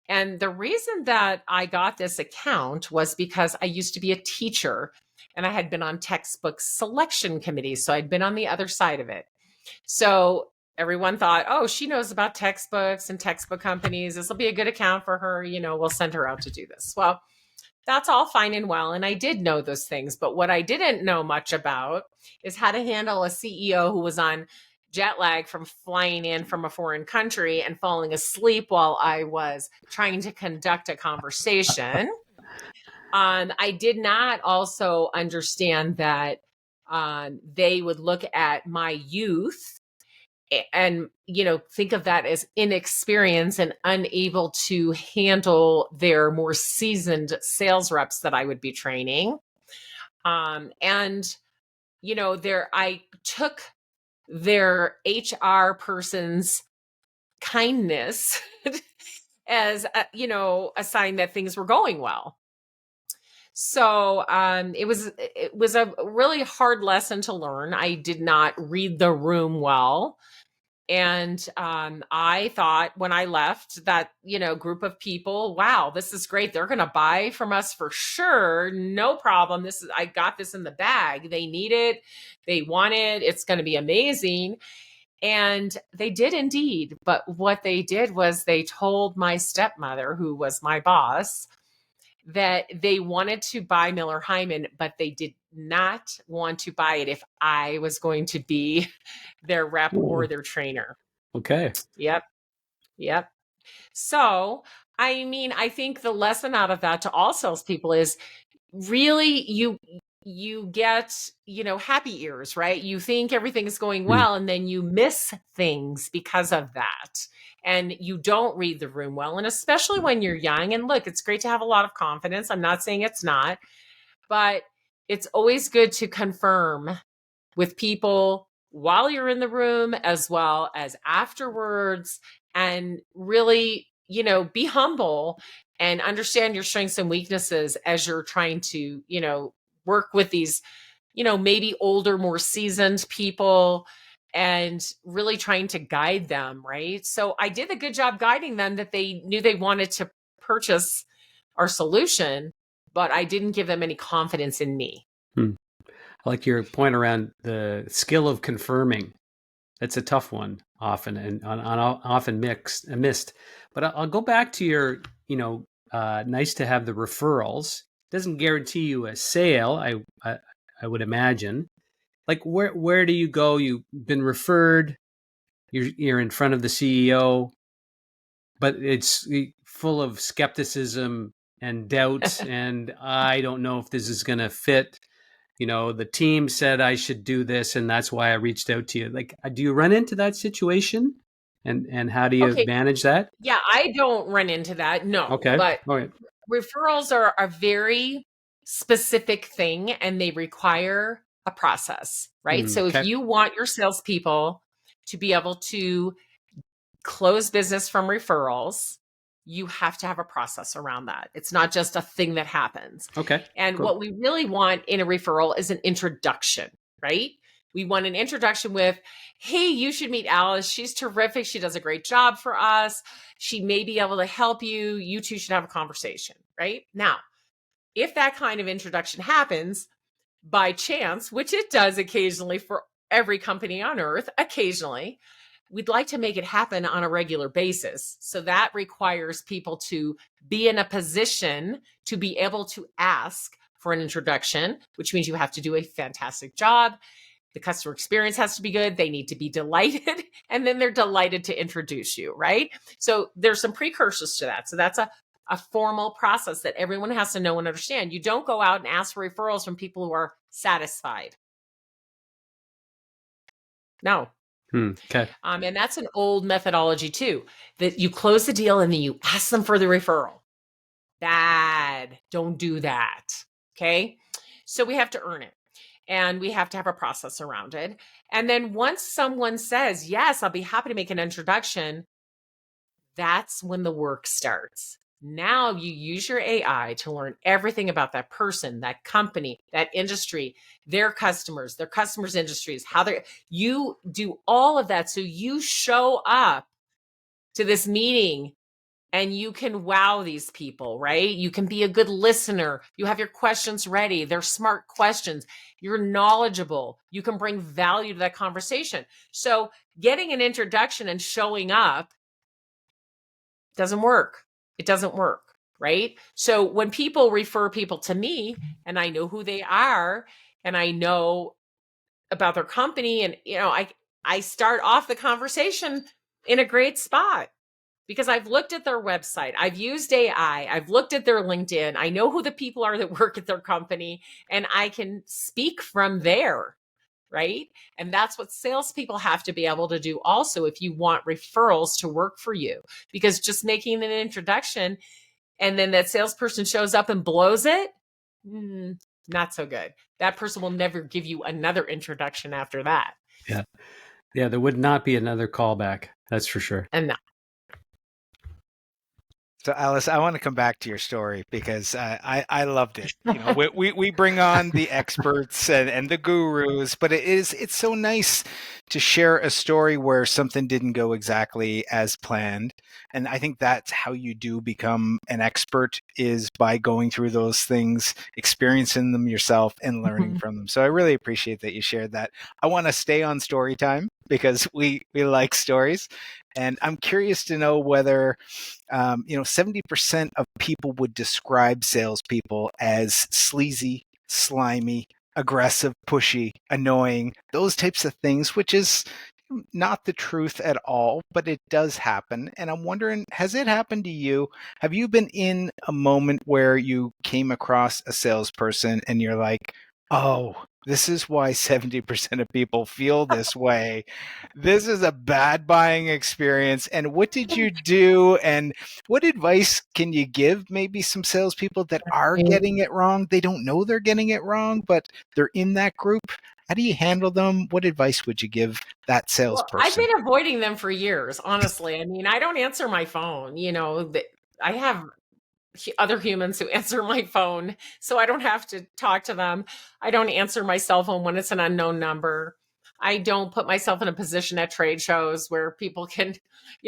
And the reason that I got this account was because I used to be a teacher and I had been on textbook selection committees. So I'd been on the other side of it. So everyone thought, oh, she knows about textbooks and textbook companies. This will be a good account for her. We'll send her out to do this. Well, that's all fine and well. And I did know those things. But what I didn't know much about is how to handle a CEO who was on jet lag from flying in from a foreign country and falling asleep while I was trying to conduct a conversation. I did not also understand that they would look at my youth and think of that as inexperience and unable to handle their more seasoned sales reps that I would be training. I took their HR person's kindness as a sign that things were going well. So it was a really hard lesson to learn. I did not read the room well. And I thought when I left that, group of people, wow, this is great. They're going to buy from us for sure. No problem. I got this in the bag. They need it. They want it. It's going to be amazing. And they did indeed. But what they did was they told my stepmother, who was my boss, that they wanted to buy Miller Heiman, but they did not want to buy it if I was going to be their rep or their trainer. Okay. Yep. So, I think the lesson out of that to all salespeople is really you get, happy ears, right? You think everything is going well and then you miss things because of that. And you don't read the room well. And especially when you're young, and look, it's great to have a lot of confidence. I'm not saying it's not, but it's always good to confirm with people while you're in the room as well as afterwards, and really, be humble and understand your strengths and weaknesses as you're trying to, work with these, maybe older, more seasoned people, and really trying to guide them, right? So I did a good job guiding them that they knew they wanted to purchase our solution, but I didn't give them any confidence in me. I like your point around the skill of confirming. That's a tough one often, and often missed. But I'll go back to your, nice to have the referrals. Doesn't guarantee you a sale, I would imagine. Like where do you go? You've been referred. You're in front of the CEO, but it's full of skepticism and doubt, and I don't know if this is going to fit. The team said I should do this, and that's why I reached out to you. Like, do you run into that situation, and how do you manage that? Yeah, I don't run into that. No. Okay. But all right. Referrals are a very specific thing, and they require a process, right? So if you want your salespeople to be able to close business from referrals, you have to have a process around that. It's not just a thing that happens. Okay. And what we really want in a referral is an introduction, right? We want an introduction with, hey, you should meet Alice. She's terrific. She does a great job for us. She may be able to help you. You two should have a conversation, right? Now, if that kind of introduction happens by chance, which it does occasionally for every company on earth, occasionally, we'd like to make it happen on a regular basis. So that requires people to be in a position to be able to ask for an introduction, which means you have to do a fantastic job. The customer experience has to be good. They need to be delighted, and then they're delighted to introduce you, right? So there's some precursors to that. So that's a formal process that everyone has to know and understand. You don't go out and ask for referrals from people who are satisfied. No. Okay. And that's an old methodology too, that you close the deal and then you ask them for the referral. Bad. Don't do that. Okay. So we have to earn it, and we have to have a process around it. And then once someone says, yes, I'll be happy to make an introduction, that's when the work starts. Now you use your AI to learn everything about that person, that company, that industry, their customers industries, you do all of that. So you show up to this meeting and you can wow these people, right? You can be a good listener. You have your questions ready. They're smart questions. You're knowledgeable. You can bring value to that conversation. So getting an introduction and showing up doesn't work. It doesn't work, right? So when people refer people to me and I know who they are and I know about their company, and I start off the conversation in a great spot because I've looked at their website, I've used AI, I've looked at their LinkedIn, I know who the people are that work at their company, and I can speak from there, right? And that's what salespeople have to be able to do also if you want referrals to work for you, because just making an introduction and then that salesperson shows up and blows it, not so good. That person will never give you another introduction after that. Yeah. Yeah, there would not be another callback. That's for sure. And no. So, Alice, I want to come back to your story because I loved it. You know, we bring on the experts and the gurus, but it's so nice to share a story where something didn't go exactly as planned. And I think that's how you do become an expert, is by going through those things, experiencing them yourself and learning from them. So I really appreciate that you shared that. I want to stay on story time because we like stories. And I'm curious to know whether, 70% of people would describe salespeople as sleazy, slimy, aggressive, pushy, annoying, those types of things, which is not the truth at all, but it does happen. And I'm wondering, has it happened to you? Have you been in a moment where you came across a salesperson and you're like, oh, this is why 70% of people feel this way. This is a bad buying experience. And what did you do? And what advice can you give maybe some salespeople that are getting it wrong? They don't know they're getting it wrong, but they're in that group. How do you handle them? What advice would you give that salesperson? Well, I've been avoiding them for years, honestly. I mean, I don't answer my phone. I have other humans who answer my phone, so I don't have to talk to them. I don't answer my cell phone when it's an unknown number. I don't put myself in a position at trade shows where people can,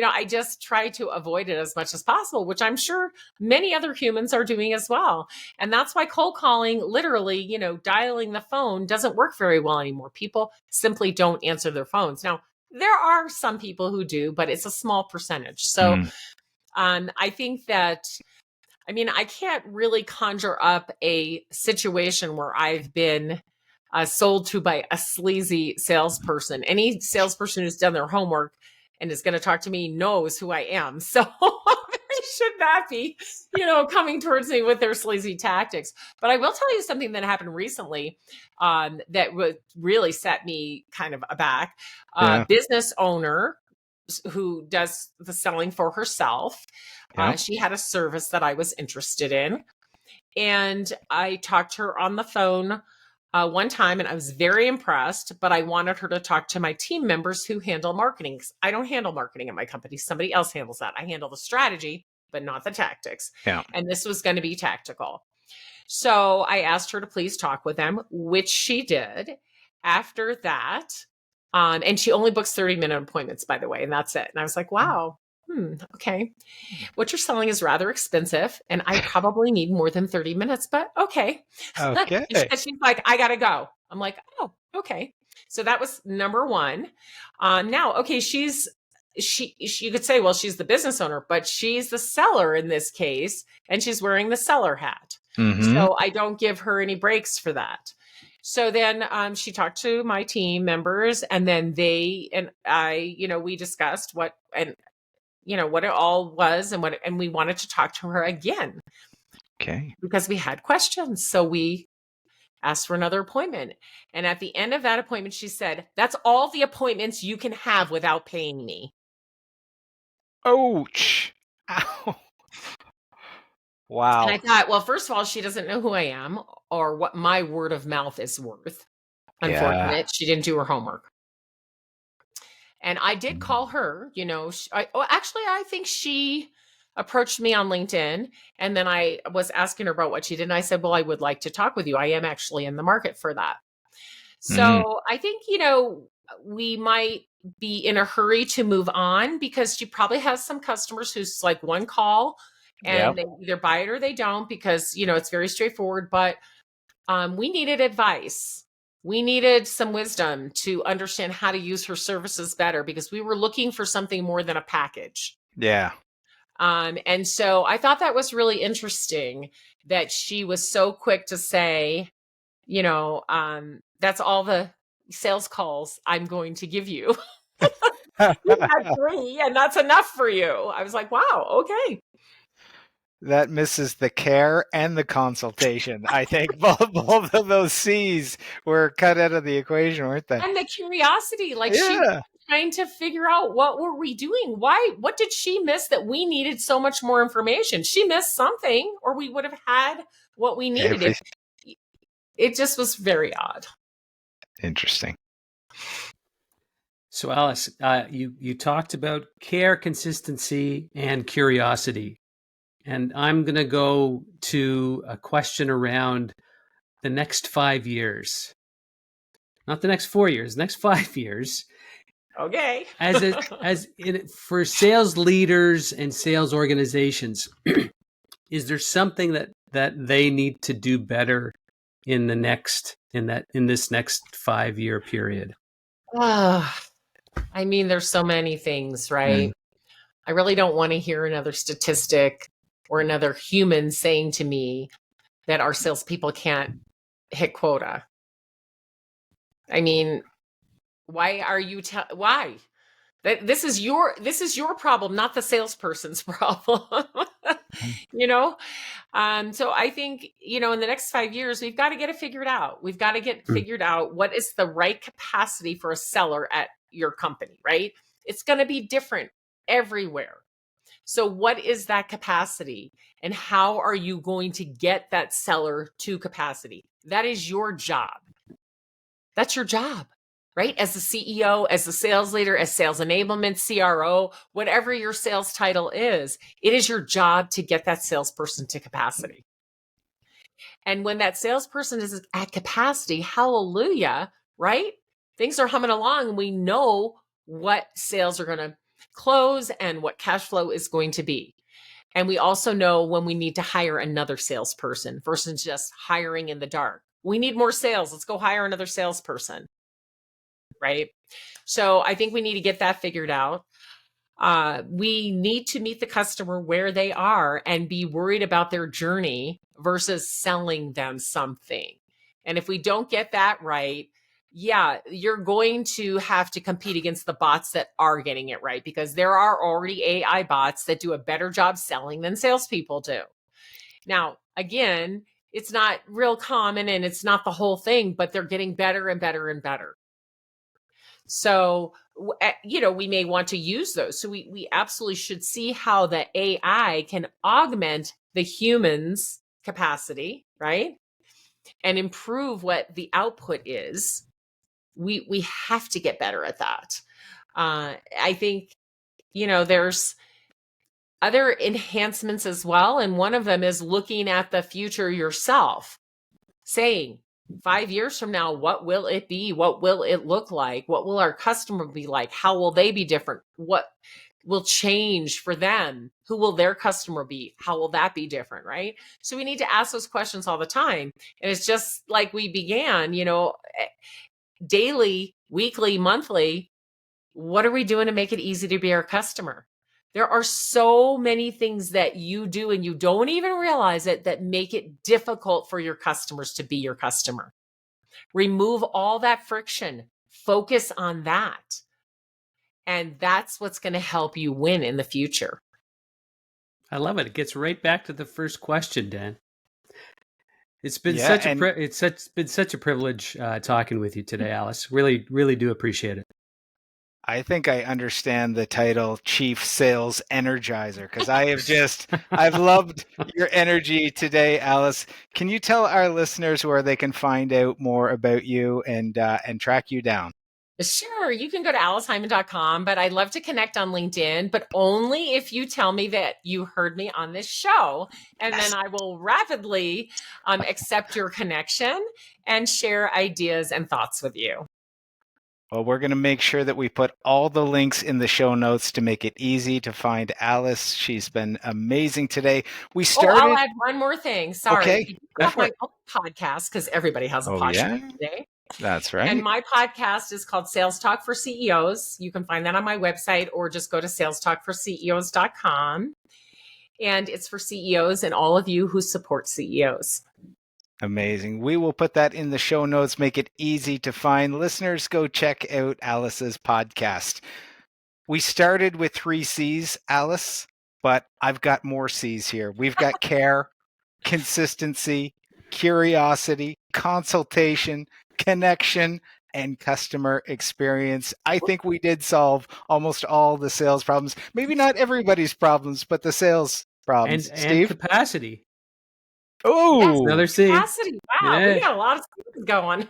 I just try to avoid it as much as possible, which I'm sure many other humans are doing as well. And that's why cold calling, literally, dialing the phone, doesn't work very well anymore. People simply don't answer their phones. Now, there are some people who do, but it's a small percentage. So I think that, I can't really conjure up a situation where I've been sold to by a sleazy salesperson. Any salesperson who's done their homework and is going to talk to me knows who I am. So they should not be, coming towards me with their sleazy tactics. But I will tell you something that happened recently that would really set me kind of aback. Business owner who does the selling for herself. She had a service that I was interested in. And I talked to her on the phone one time, and I was very impressed, but I wanted her to talk to my team members who handle marketing. I don't handle marketing at my company. Somebody else handles that. I handle the strategy, but not the tactics. Yeah. And this was going to be tactical. So I asked her to please talk with them, which she did. After that, and she only books 30-minute appointments, by the way, and that's it. And I was like, wow, okay. What you're selling is rather expensive, and I probably need more than 30 minutes, but okay. Okay. And she's like, I got to go. I'm like, oh, okay. So that was number one. Now, okay, she you could say, well, she's the business owner, but she's the seller in this case, and she's wearing the seller hat. So I don't give her any breaks for that. So then she talked to my team members, and then they and I, we discussed what it all was, and we wanted to talk to her again. Okay. Because we had questions. So we asked for another appointment. And at the end of that appointment, she said, that's all the appointments you can have without paying me. Ouch. Ow. Wow. And I thought, well, first of all, she doesn't know who I am or what my word of mouth is worth. Unfortunate. She didn't do her homework. And I did call her, actually, I think she approached me on LinkedIn, and then I was asking her about what she did. And I said, well, I would like to talk with you. I am actually in the market for that. So I think, we might be in a hurry to move on, because she probably has some customers who's like one call and they either buy it or they don't, because, it's very straightforward. But we needed advice. We needed some wisdom to understand how to use her services better, because we were looking for something more than a package. Yeah. And so I thought that was really interesting that she was so quick to say, that's all the sales calls I'm going to give you. You had 3 and that's enough for you. I was like, wow, okay. That misses the care and the consultation. I think both of those C's were cut out of the equation, weren't they? And the curiosity, like she was trying to figure out, what were we doing? What did she miss that we needed so much more information? She missed something, or we would have had what we needed. It just was very odd. Interesting. So Alice, you talked about care, consistency, and curiosity. And I'm going to go to a question around the next 5 years. Not the next 4 years, next 5 years. Okay. For sales leaders and sales organizations, is there something that they need to do better in this next 5-year period? I mean, there's so many things, right? I really don't want to hear another statistic or another human saying to me that our salespeople can't hit quota. I mean, why are you why? This is your problem, not the salesperson's problem. So I think, in the next 5 years, we've got to get it figured out. We've got to get figured out what is the right capacity for a seller at your company, right? It's going to be different everywhere. So what is that capacity, and how are you going to get that seller to capacity? That is your job. That's your job, right? As the CEO, as the sales leader, as sales enablement, CRO, whatever your sales title is, it is your job to get that salesperson to capacity. And when that salesperson is at capacity, hallelujah, right? Things are humming along. We know what sales are going to close and what cash flow is going to be. And we also know when we need to hire another salesperson versus just hiring in the dark. We need more sales. Let's go hire another salesperson. Right? So I think we need to get that figured out. We need to meet the customer where they are and be worried about their journey versus selling them something. And if we don't get that right, you're going to have to compete against the bots that are getting it right, because there are already AI bots that do a better job selling than salespeople do. Now, again, it's not real common and it's not the whole thing, but they're getting better and better and better. So, we may want to use those. So we absolutely should see how the AI can augment the human's capacity, right? And improve what the output is. We have to get better at that. I think, there's other enhancements as well. And one of them is looking at the future yourself, saying, 5 years from now, what will it be? What will it look like? What will our customer be like? How will they be different? What will change for them? Who will their customer be? How will that be different, right? So we need to ask those questions all the time. And it's just like we began, daily, weekly, monthly. What are we doing to make it easy to be our customer? There are so many things that you do and you don't even realize it that make it difficult for your customers to be your customer. Remove all that friction. Focus on that. And that's what's going to help you win in the future. I love it. It gets right back to the first question, Dan. It's been such a privilege talking with you today, Alice. Really, really do appreciate it. I think I understand the title Chief Sales Energizer, because I've loved your energy today, Alice. Can you tell our listeners where they can find out more about you and track you down? Sure. You can go to aliceheiman.com, but I'd love to connect on LinkedIn, but only if you tell me that you heard me on this show. And then I will rapidly accept your connection and share ideas and thoughts with you. Well, we're going to make sure that we put all the links in the show notes to make it easy to find Alice. She's been amazing today. We started. I'll add one more thing. Sorry. Okay, I have my own podcast because everybody has a podcast today. That's right. And my podcast is called Sales Talk for CEOs. You can find that on my website or just go to salestalkforceos.com. And it's for CEOs and all of you who support CEOs. Amazing. We will put that in the show notes, make it easy to find. Listeners, go check out Alice's podcast. We started with 3 C's, Alice, but I've got more C's here. We've got care, consistency, curiosity, consultation, connection, and customer experience. I think we did solve almost all the sales problems. Maybe not everybody's problems, but the sales problems. And Steve? capacity. Oh, Yes, Another C. capacity. Wow, Yeah. we got a lot of things going.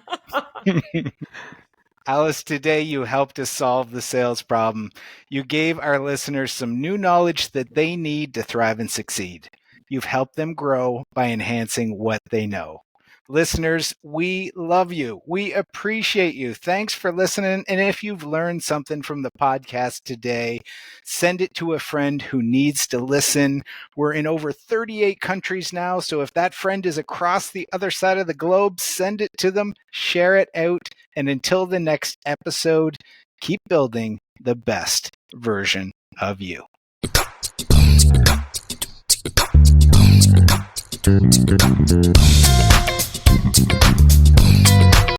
Alice, today you helped us solve the sales problem. You gave our listeners some new knowledge that they need to thrive and succeed. You've helped them grow by enhancing what they know. Listeners, we love you. We appreciate you. Thanks for listening. And if you've learned something from the podcast today, send it to a friend who needs to listen. We're in over 38 countries now. So if that friend is across the other side of the globe, send it to them, share it out. And until the next episode, keep building the best version of you. Thank you.